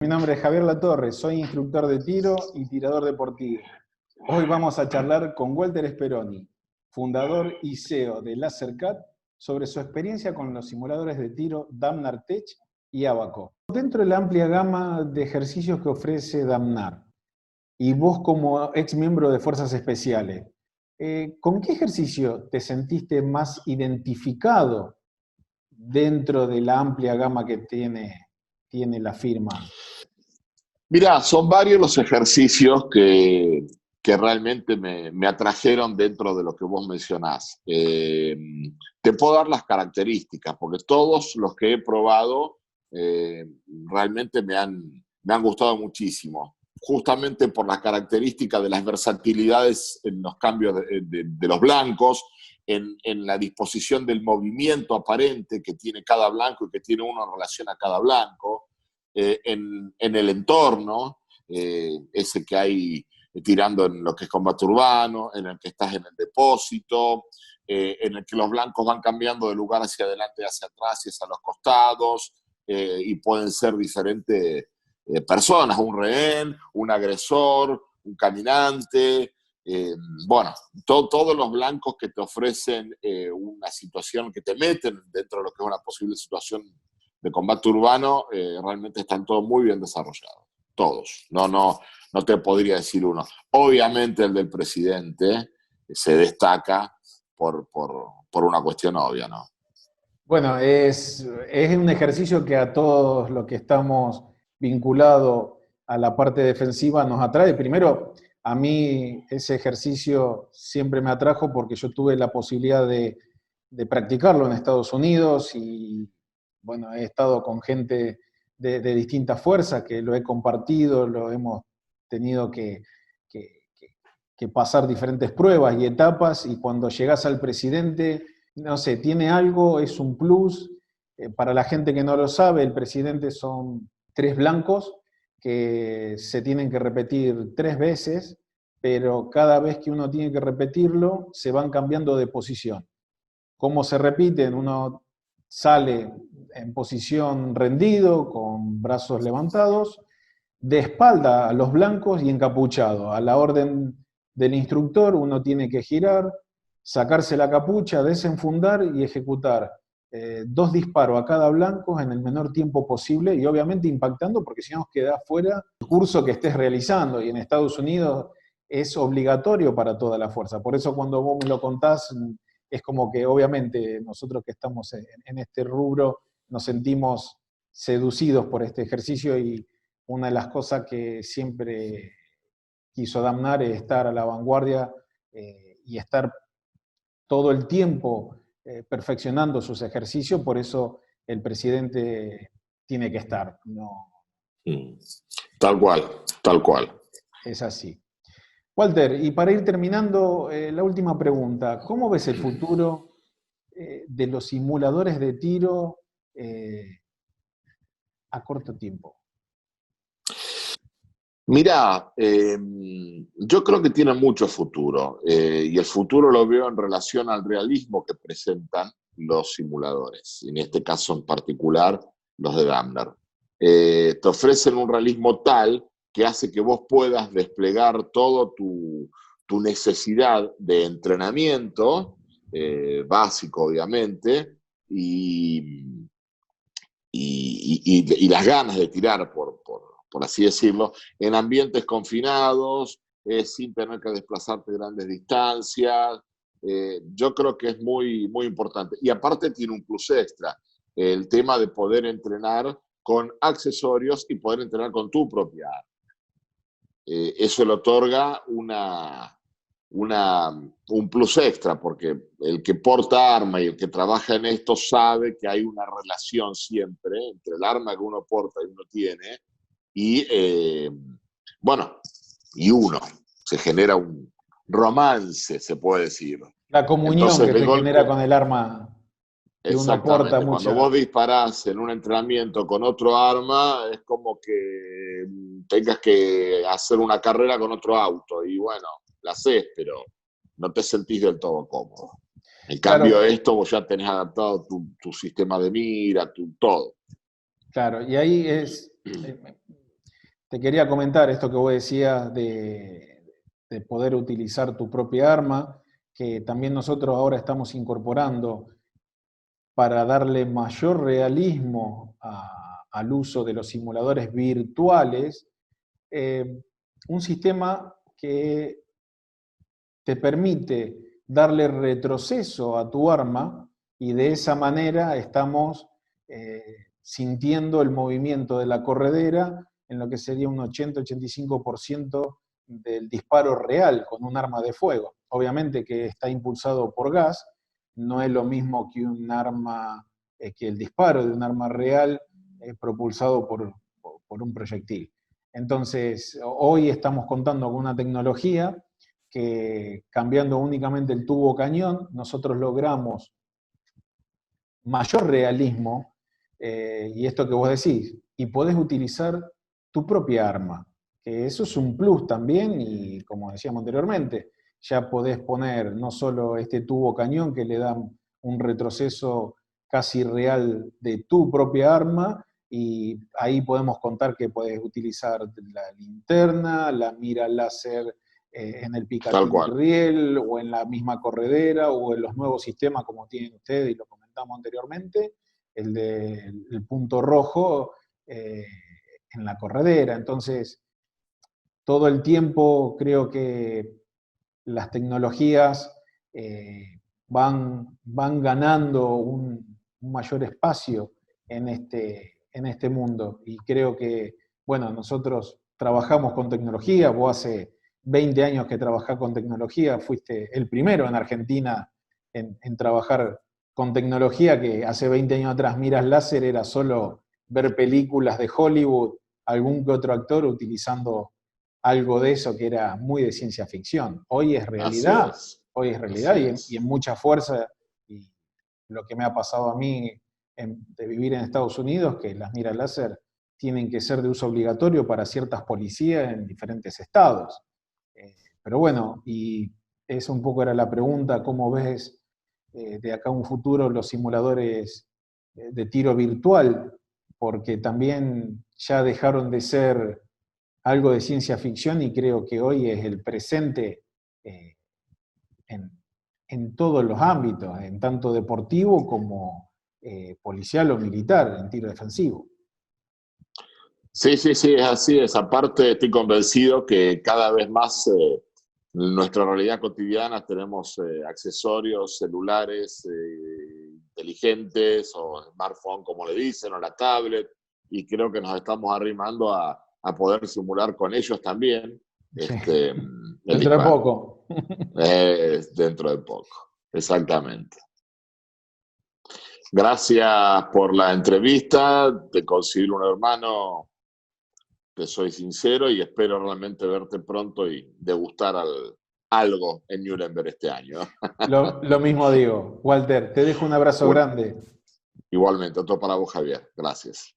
Mi nombre es Javier Latorre, soy instructor de tiro y tirador deportivo. Hoy vamos a charlar con Walter Speroni, fundador y CEO de LaserCat, sobre su experiencia con los simuladores de tiro Damnar Tech y Abaco. Dentro de la amplia gama de ejercicios que ofrece Damnar, y vos como ex miembro de Fuerzas Especiales, ¿con qué ejercicio te sentiste más identificado dentro de la amplia gama que tiene la firma? Mirá, son varios los ejercicios que realmente me atrajeron dentro de lo que vos mencionás. Te puedo dar las características, porque todos los que he probado realmente me han gustado muchísimo, justamente por las características de las versatilidades en los cambios de los blancos, en la disposición del movimiento aparente que tiene cada blanco y que tiene uno en relación a cada blanco. En el entorno, ese que hay tirando en lo que es combate urbano, en el que estás en el depósito, en el que los blancos van cambiando de lugar hacia adelante, hacia atrás y hacia los costados, y pueden ser diferentes personas, un rehén, un agresor, un caminante. Bueno, todos los blancos que te ofrecen una situación, que te meten dentro de lo que es una posible situación de combate urbano, realmente están todos muy bien desarrollados. Todos. No te podría decir uno. Obviamente el del presidente se destaca por una cuestión obvia, ¿no? Bueno, es un ejercicio que a todos los que estamos vinculados a la parte defensiva nos atrae. Primero, a mí ese ejercicio siempre me atrajo porque yo tuve la posibilidad de practicarlo en Estados Unidos y, bueno, he estado con gente de distintas fuerzas que lo he compartido, lo hemos tenido que- que pasar diferentes pruebas y etapas, y cuando llegás al presidente, no sé, tiene algo, es un plus. Para la gente que no lo sabe, el presidente son 3 blancos que se tienen que repetir 3 veces, pero cada vez que uno tiene que repetirlo, se van cambiando de posición. ¿Cómo se repiten? Uno sale en posición rendido, con brazos levantados, de espalda a los blancos y encapuchado. A la orden del instructor uno tiene que girar, sacarse la capucha, desenfundar y ejecutar 2 disparos a cada blanco en el menor tiempo posible, y obviamente impactando, porque si no queda fuera el curso que estés realizando, y en Estados Unidos es obligatorio para toda la fuerza. Por eso cuando vos me lo contás, es como que obviamente nosotros que estamos en este rubro nos sentimos seducidos por este ejercicio, y una de las cosas que siempre quiso Damnar es estar a la vanguardia y estar todo el tiempo perfeccionando sus ejercicios. Por eso el presidente tiene que estar. No, Tal cual, tal cual. es así. Walter, y para ir terminando, la última pregunta. ¿Cómo ves el futuro de los simuladores de tiro a corto tiempo? Mirá, yo creo que tiene mucho futuro, y el futuro lo veo en relación al realismo que presentan los simuladores, en este caso en particular los de Damner. Te ofrecen un realismo tal que hace que vos puedas desplegar todo tu necesidad de entrenamiento, básico obviamente, y las ganas de tirar, por así decirlo, en ambientes confinados, sin tener que desplazarte grandes distancias. Yo creo que es muy, muy importante. Y aparte tiene un plus extra, el tema de poder entrenar con accesorios y poder entrenar con tu propia arma. Eso le otorga un plus extra, porque el que porta arma y el que trabaja en esto sabe que hay una relación siempre entre el arma que uno porta y uno tiene y, bueno, y uno. Se genera un romance, se puede decir. La comunión Entonces que el se genera golpe, con el arma que uno aporta exactamente, cuando mucha. vos disparás en un entrenamiento con otro arma, es como que tengas que hacer una carrera con otro auto, y bueno, la haces, pero no te sentís del todo cómodo. En cambio, Claro, esto vos ya tenés adaptado tu sistema de mira, todo. claro, y ahí te quería comentar esto que vos decías de poder utilizar tu propia arma, que también nosotros ahora estamos incorporando para darle mayor realismo al uso de los simuladores virtuales, un sistema que te permite darle retroceso a tu arma y de esa manera estamos sintiendo el movimiento de la corredera en lo que sería un 80-85% del disparo real con un arma de fuego. Obviamente que está impulsado por gas, no es lo mismo que un arma, que el disparo de un arma real propulsado por un proyectil. Entonces, hoy estamos contando con una tecnología que cambiando únicamente el tubo cañón, nosotros logramos mayor realismo, y esto que vos decís, y podés utilizar tu propia arma, que eso es un plus también, y como decíamos anteriormente, ya podés poner no solo este tubo cañón que le da un retroceso casi real de tu propia arma, y ahí podemos contar que podés utilizar la linterna, la mira láser en el Tal picatín cual. riel, o en la misma corredera, o en los nuevos sistemas como tienen ustedes, y lo comentamos anteriormente, el del punto rojo en la corredera. Entonces, todo el tiempo creo que las tecnologías van ganando un mayor espacio en este mundo. Y creo que, bueno, nosotros trabajamos con tecnología, vos hace 20 años que trabajás con tecnología, fuiste el primero en Argentina en trabajar con tecnología, que hace 20 años atrás miras láser, era solo ver películas de Hollywood, algún que otro actor utilizando algo de eso que era muy de ciencia ficción. Así es. Hoy es realidad Así y en es. mucha fuerza, y lo que me ha pasado a mí de vivir en Estados Unidos, que las miras láser tienen que ser de uso obligatorio para ciertas policías en diferentes estados. Pero bueno, y eso un poco era la pregunta, ¿cómo ves de acá a un futuro los simuladores de tiro virtual? Porque también ya dejaron de ser algo de ciencia ficción y creo que hoy es el presente eh, en, en, todos los ámbitos, en tanto deportivo como policial o militar, en tiro defensivo. Sí, sí, sí, es así. Esa parte estoy convencido que cada vez más en nuestra realidad cotidiana tenemos accesorios celulares inteligentes o smartphone, como le dicen, o la tablet, y creo que nos estamos arrimando a poder simular con ellos también Sí. el Dentro de disparo. poco. Dentro de poco, exactamente. Gracias por la entrevista. Te considero un hermano, te soy sincero, y espero realmente verte pronto y degustar algo en Nuremberg este año. Lo mismo digo. Walter, te dejo un abrazo Un, grande. igualmente, otro para vos, Javier. Gracias.